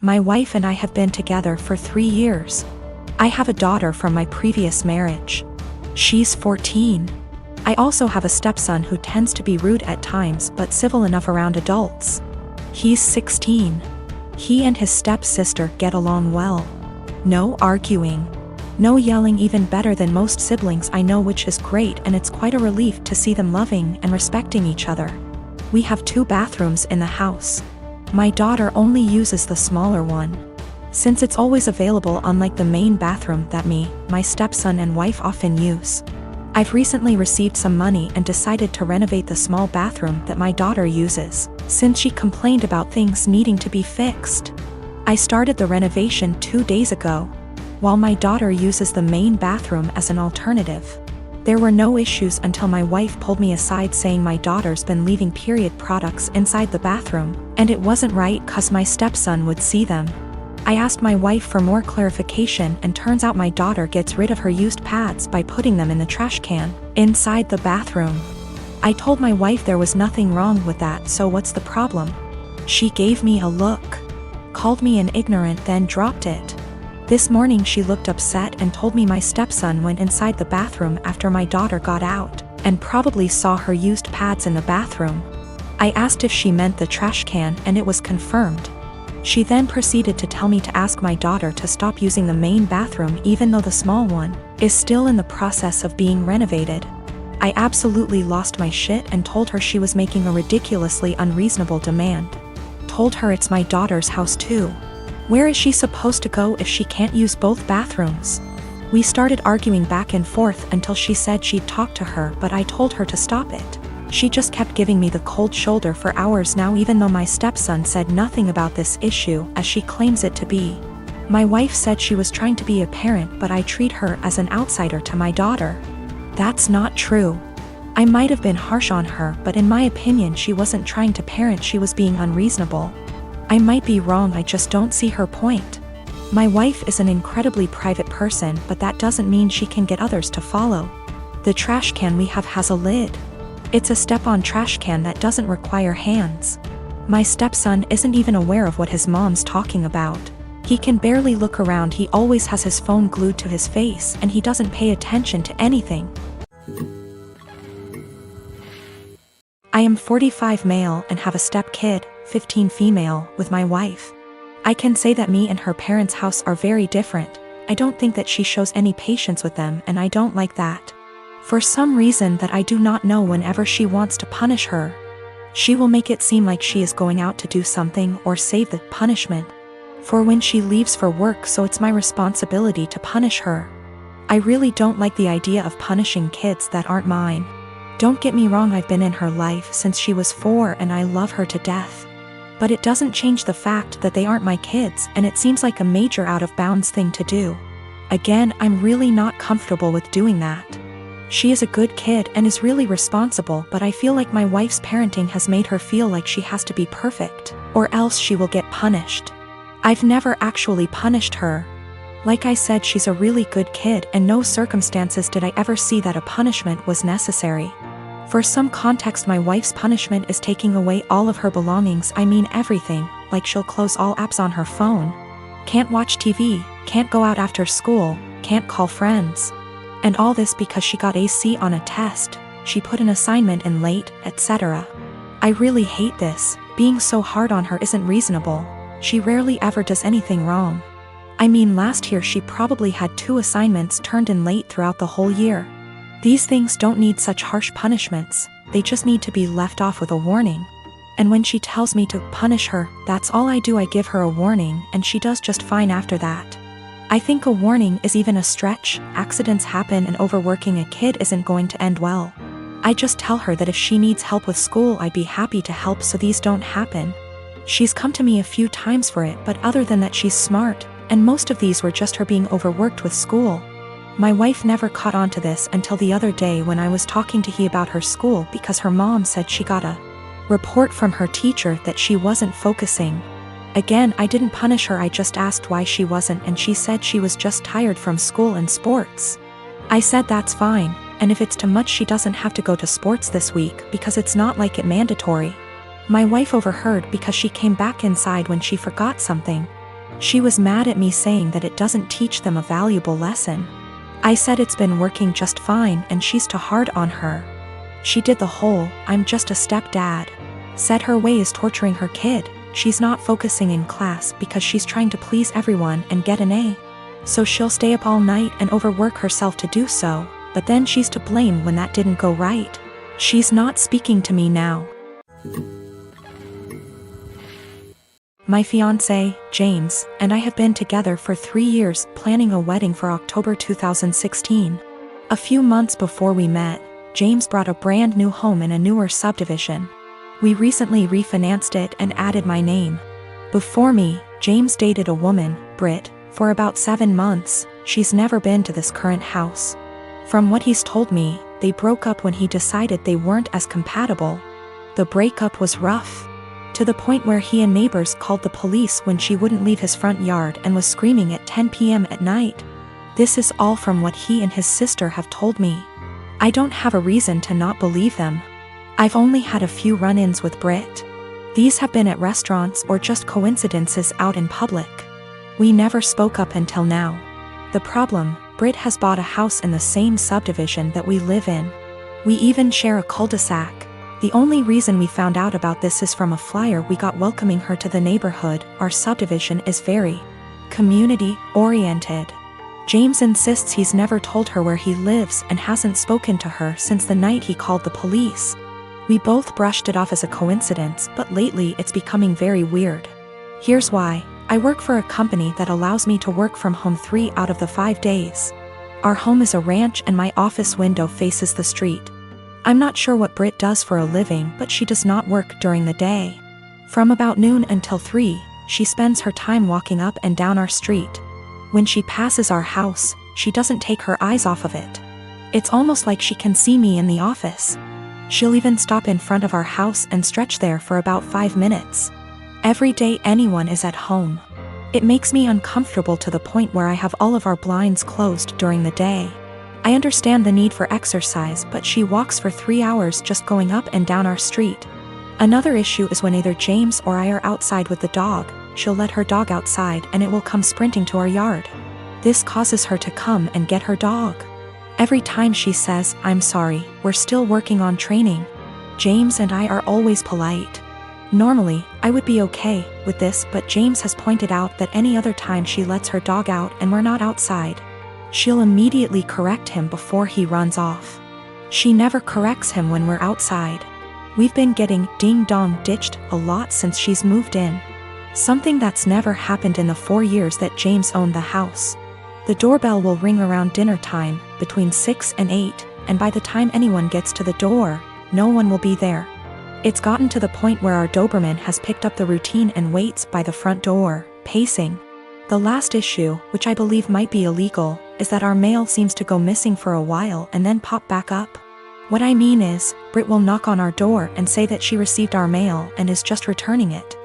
My wife and I have been together for 3 years. I have a daughter from my previous marriage. She's 14. I also have a stepson who tends to be rude at times but civil enough around adults. He's 16. He and his stepsister get along well. No arguing. No yelling, even better than most siblings I know, which is great, and it's quite a relief to see them loving and respecting each other. We have 2 bathrooms in the house. My daughter only uses the smaller one, since it's always available, unlike the main bathroom that me, my stepson and wife often use. I've recently received some money and decided to renovate the small bathroom that my daughter uses, since she complained about things needing to be fixed. I started the renovation 2 days ago, while my daughter uses the main bathroom as an alternative. There were no issues until my wife pulled me aside saying my daughter's been leaving period products inside the bathroom, and it wasn't right 'cause my stepson would see them. I asked my wife for more clarification, and turns out my daughter gets rid of her used pads by putting them in the trash can inside the bathroom. I told my wife there was nothing wrong with that, so what's the problem? She gave me a look, called me an ignorant, then dropped it. This morning she looked upset and told me my stepson went inside the bathroom after my daughter got out, and probably saw her used pads in the bathroom. I asked if she meant the trash can, and it was confirmed. She then proceeded to tell me to ask my daughter to stop using the main bathroom even though the small one is still in the process of being renovated. I absolutely lost my shit and told her she was making a ridiculously unreasonable demand. Told her it's my daughter's house too. Where is she supposed to go if she can't use both bathrooms? We started arguing back and forth until she said she'd talk to her, but I told her to stop it. She just kept giving me the cold shoulder for hours now, even though my stepson said nothing about this issue as she claims it to be. My wife said she was trying to be a parent, but I treat her as an outsider to my daughter. That's not true. I might have been harsh on her, but in my opinion she wasn't trying to parent, she was being unreasonable. I might be wrong, I just don't see her point. My wife is an incredibly private person, but that doesn't mean she can get others to follow. The trash can we have has a lid. It's a step-on trash can that doesn't require hands. My stepson isn't even aware of what his mom's talking about. He can barely look around, he always has his phone glued to his face, and he doesn't pay attention to anything. I am 45 male and have a step-kid, 15 female, with my wife. I can say that me and her parents' house are very different. I don't think that she shows any patience with them, and I don't like that. For some reason that I do not know, whenever she wants to punish her, she will make it seem like she is going out to do something or save the punishment for when she leaves for work, so it's my responsibility to punish her. I really don't like the idea of punishing kids that aren't mine. Don't get me wrong, I've been in her life since she was 4 and I love her to death. But it doesn't change the fact that they aren't my kids, and it seems like a major out-of-bounds thing to do. Again, I'm really not comfortable with doing that. She is a good kid and is really responsible, but I feel like my wife's parenting has made her feel like she has to be perfect, or else she will get punished. I've never actually punished her. Like I said, she's a really good kid, and no circumstances did I ever see that a punishment was necessary. For some context, my wife's punishment is taking away all of her belongings, I mean everything, like she'll close all apps on her phone, can't watch TV, can't go out after school, can't call friends. And all this because she got a C on a test, she put an assignment in late, etc. I really hate this. Being so hard on her isn't reasonable. She rarely ever does anything wrong. I mean, last year she probably had 2 assignments turned in late throughout the whole year. These things don't need such harsh punishments, they just need to be left off with a warning. And when she tells me to punish her, that's all I do. I give her a warning, and she does just fine after that. I think a warning is even a stretch. Accidents happen, and overworking a kid isn't going to end well. I just tell her that if she needs help with school, I'd be happy to help so these don't happen. She's come to me a few times for it, but other than that, she's smart, and most of these were just her being overworked with school. My wife never caught on to this until the other day when I was talking to he about her school, because her mom said she got a report from her teacher that she wasn't focusing. Again, I didn't punish her, I just asked why she wasn't, and she said she was just tired from school and sports. I said that's fine, and if it's too much she doesn't have to go to sports this week because it's not like it mandatory. My wife overheard because she came back inside when she forgot something. She was mad at me saying that it doesn't teach them a valuable lesson. I said it's been working just fine and she's too hard on her. She did the whole, "I'm just a stepdad." Said her way is torturing her kid. She's not focusing in class because she's trying to please everyone and get an A. So she'll stay up all night and overwork herself to do so, but then she's to blame when that didn't go right. She's not speaking to me now. My fiancé, James, and I have been together for 3 years, planning a wedding for October 2016. A few months before we met, James bought a brand new home in a newer subdivision. We recently refinanced it and added my name. Before me, James dated a woman, Britt, for about 7 months. She's never been to this current house. From what he's told me, they broke up when he decided they weren't as compatible. The breakup was rough, to the point where he and neighbors called the police when she wouldn't leave his front yard and was screaming at 10 p.m. at night. This is all from what he and his sister have told me. I don't have a reason to not believe them. I've only had a few run-ins with Britt. These have been at restaurants or just coincidences out in public. We never spoke up until now. The problem, Britt has bought a house in the same subdivision that we live in. We even share a cul-de-sac. The only reason we found out about this is from a flyer we got welcoming her to the neighborhood. Our subdivision is very community-oriented. James insists he's never told her where he lives and hasn't spoken to her since the night he called the police. We both brushed it off as a coincidence, but lately it's becoming very weird. Here's why. I work for a company that allows me to work from home 3 out of the 5 days. Our home is a ranch and my office window faces the street. I'm not sure what Britt does for a living, but she does not work during the day. From about noon until 3, she spends her time walking up and down our street. When she passes our house, she doesn't take her eyes off of it. It's almost like she can see me in the office. She'll even stop in front of our house and stretch there for about 5 minutes. Every day anyone is at home. It makes me uncomfortable to the point where I have all of our blinds closed during the day. I understand the need for exercise, but she walks for 3 hours just going up and down our street. Another issue is when either James or I are outside with the dog, she'll let her dog outside and it will come sprinting to our yard. This causes her to come and get her dog. Every time she says, "I'm sorry, we're still working on training." James and I are always polite. Normally, I would be okay with this, but James has pointed out that any other time she lets her dog out and we're not outside, she'll immediately correct him before he runs off. She never corrects him when we're outside. We've been getting ding-dong ditched a lot since she's moved in. Something that's never happened in the 4 years that James owned the house. The doorbell will ring around dinner time, between 6 and 8, and by the time anyone gets to the door, no one will be there. It's gotten to the point where our Doberman has picked up the routine and waits by the front door, pacing. The last issue, which I believe might be illegal, is that our mail seems to go missing for a while and then pop back up. What I mean is, Britt will knock on our door and say that she received our mail and is just returning it.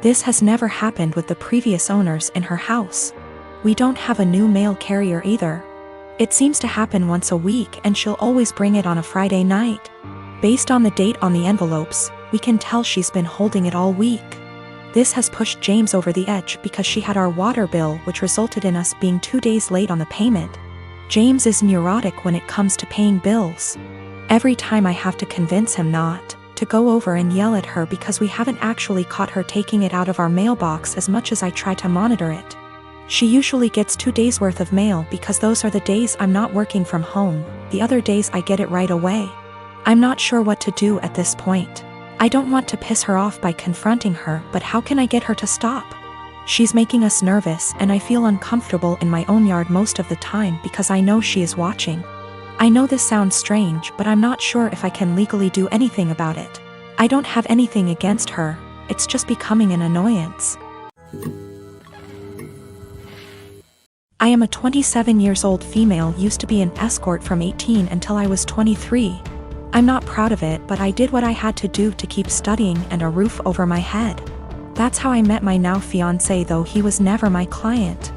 This has never happened with the previous owners in her house. We don't have a new mail carrier either. It seems to happen once a week and she'll always bring it on a Friday night. Based on the date on the envelopes, we can tell she's been holding it all week. This has pushed James over the edge because she had our water bill, which resulted in us being 2 days late on the payment. James is neurotic when it comes to paying bills. Every time I have to convince him not to go over and yell at her because we haven't actually caught her taking it out of our mailbox as much as I try to monitor it. She usually gets 2 days worth of mail because those are the days I'm not working from home. The other days I get it right away. I'm not sure what to do at this point. I don't want to piss her off by confronting her, but how can I get her to stop? She's making us nervous and I feel uncomfortable in my own yard most of the time because I know she is watching. I know this sounds strange, but I'm not sure if I can legally do anything about it. I don't have anything against her, it's just becoming an annoyance. I am a 27-year-old female, used to be an escort from 18 until I was 23. I'm not proud of it, but I did what I had to do to keep studying and a roof over my head. That's how I met my now fiancé, though he was never my client.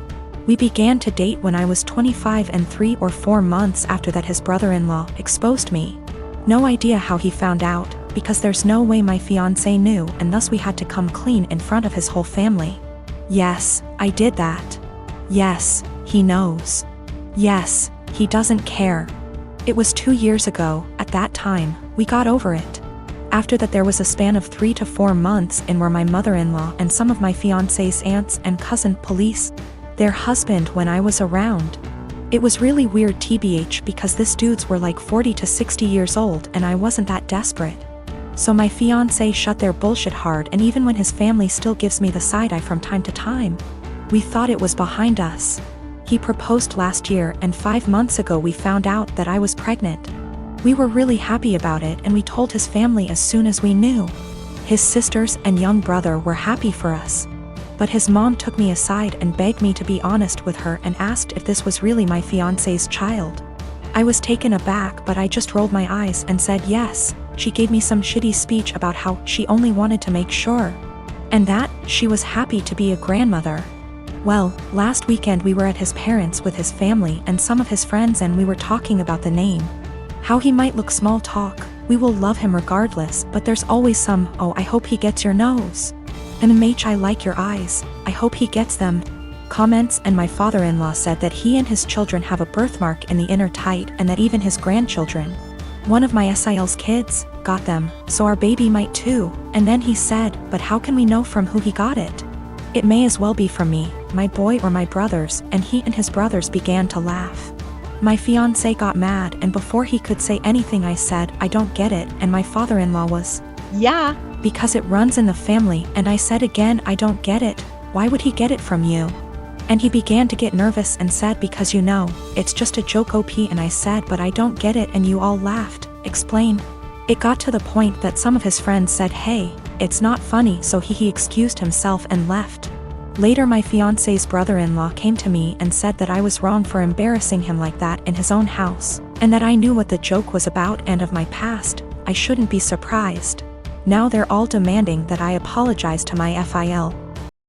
We began to date when I was 25, and 3 or 4 months after that his brother-in-law exposed me. No idea how he found out, because there's no way my fiancé knew, and thus we had to come clean in front of his whole family. Yes, I did that. Yes, he knows. Yes, he doesn't care. It was 2 years ago. At that time, we got over it. After that there was a span of 3 to 4 months in where my mother-in-law and some of my fiancé's aunts and cousin police their husband when I was around. It was really weird tbh because this dudes were like 40 to 60 years old and I wasn't that desperate. So my fiancé shut their bullshit hard, and even when his family still gives me the side eye from time to time, we thought it was behind us. He proposed last year and 5 months ago we found out that I was pregnant. We were really happy about it and we told his family as soon as we knew. His sisters and young brother were happy for us. But his mom took me aside and begged me to be honest with her and asked if this was really my fiancé's child. I was taken aback, but I just rolled my eyes and said yes. She gave me some shitty speech about how she only wanted to make sure. And that she was happy to be a grandmother. Well, last weekend we were at his parents' with his family and some of his friends, and we were talking about the name. How he might look, small talk. We will love him regardless, but there's always some, oh, I hope he gets your nose. MMH, I like your eyes. I hope he gets them. Comments. And my father-in-law said that he and his children have a birthmark in the inner tight and that even his grandchildren, one of my SIL's kids, got them, so our baby might too. And then he said, but how can we know from who he got it? It may as well be from me, my boy, or my brothers. And he and his brothers began to laugh. My fiancé got mad, and before he could say anything I said, I don't get it, and my father-in-law was, yeah, because it runs in the family. And I said again, I don't get it. Why would he get it from you? And he began to get nervous and said, because you know, it's just a joke OP. And I said, but I don't get it, and you all laughed. Explain. It got to the point that some of his friends said, hey, it's not funny, so he excused himself and left. Later my fiancé's brother-in-law came to me and said that I was wrong for embarrassing him like that in his own house, and that I knew what the joke was about and of my past. I shouldn't be surprised. Now they're all demanding that I apologize to my FIL.